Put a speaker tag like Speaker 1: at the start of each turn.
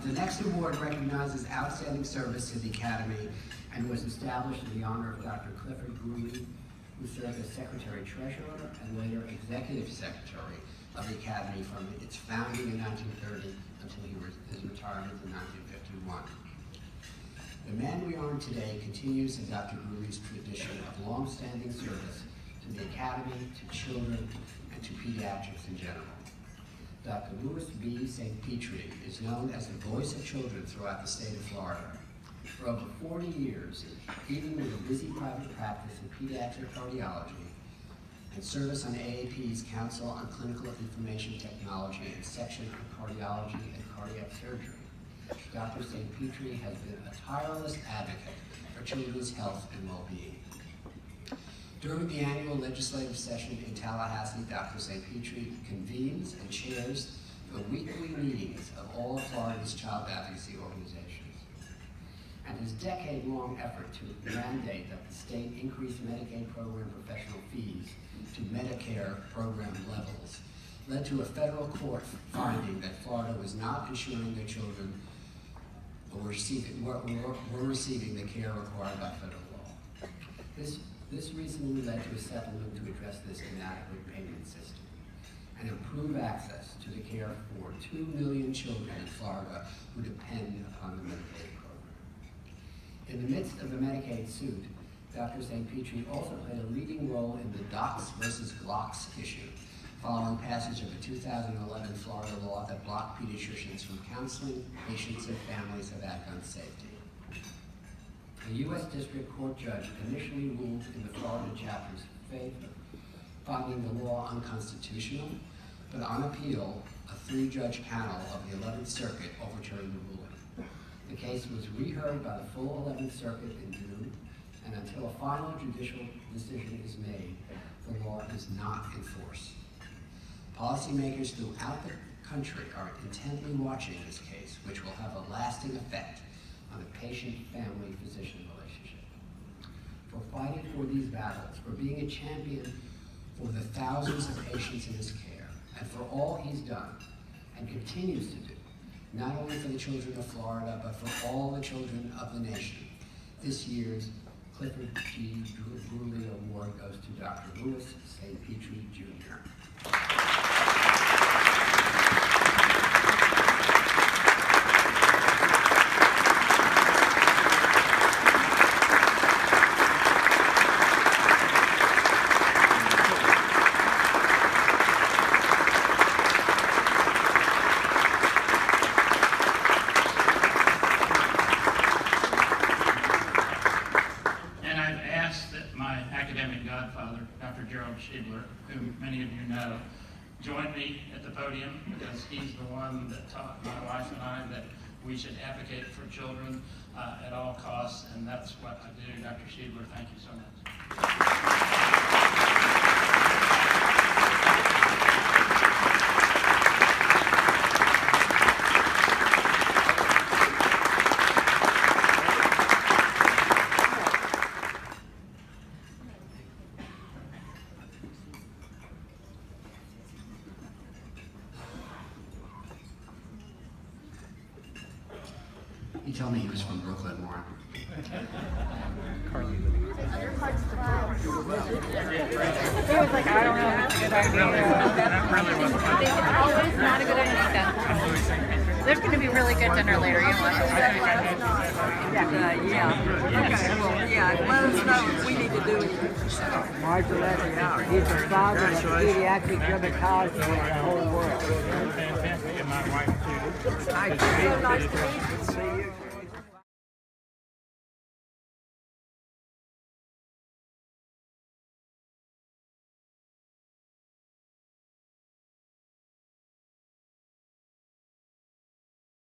Speaker 1: The next award recognizes outstanding service to the Academy and was established in the honor of Dr. Clifford Bruley, who served as Secretary-Treasurer and later Executive Secretary of the Academy from its founding in 1930 until his retirement in 1951. The man we honor today continues in Dr. Bruley's tradition of long-standing service to the Academy, to children, and to pediatrics in general. Dr. Louis B. St. Petrie is known as the voice of children throughout the state of Florida. For over 40 years, even with a busy private practice in pediatric cardiology and service on AAP's Council on Clinical Information Technology and section on cardiology and cardiac surgery, Dr. St. Petrie has been a tireless advocate for children's health and well-being. During the annual legislative session in Tallahassee, Dr. St. Petrie convenes and chairs the weekly meetings of all of Florida's child advocacy organizations. And his decade-long effort to mandate that the state increase Medicaid program professional fees to Medicare program levels led to a federal court finding that Florida was not ensuring their children were receiving the care required by federal law. This recently led to a settlement to address this inadequate payment system and improve access to the care for 2 million children in Florida who depend upon the Medicaid program. In the midst of the Medicaid suit, Dr. St. Petrie also played a leading role in the Docs versus Glocks issue, following passage of a 2011 Florida law that blocked pediatricians from counseling patients and families about gun safety. A U.S. District Court judge initially ruled in the Florida chapter's favor, finding the law unconstitutional, but on appeal, a 3-judge panel of the 11th Circuit overturned the ruling. The case was reheard by the full 11th Circuit in June, and until a final judicial decision is made, the law is not in force. Policymakers throughout the country are intently watching this case, which will have a lasting effect on the patient-family-physician relationship. For fighting for these battles, for being a champion for the thousands of patients in his care, and for all he's done and continues to do, not only for the children of Florida, but for all the children of the nation. This year's Clifford G. Bruley Award goes to Dr. Louis St. Petrie, Jr.
Speaker 2: Whom many of you know, join me at the podium because he's the one that taught my wife and I that we should advocate for children at all costs, and that's what I do. Dr. Schiedler, thank you so much.
Speaker 1: He told me he was from Brooklyn, Warren.
Speaker 3: He was like, I don't know, that's a good idea. It's always not a good idea. There's going to be really good dinner later. You want to
Speaker 4: let us know if we need to do it.
Speaker 5: Marshall Levy, he's the father of pediatric dermatology in the whole world.
Speaker 4: Hi, so nice to meet you.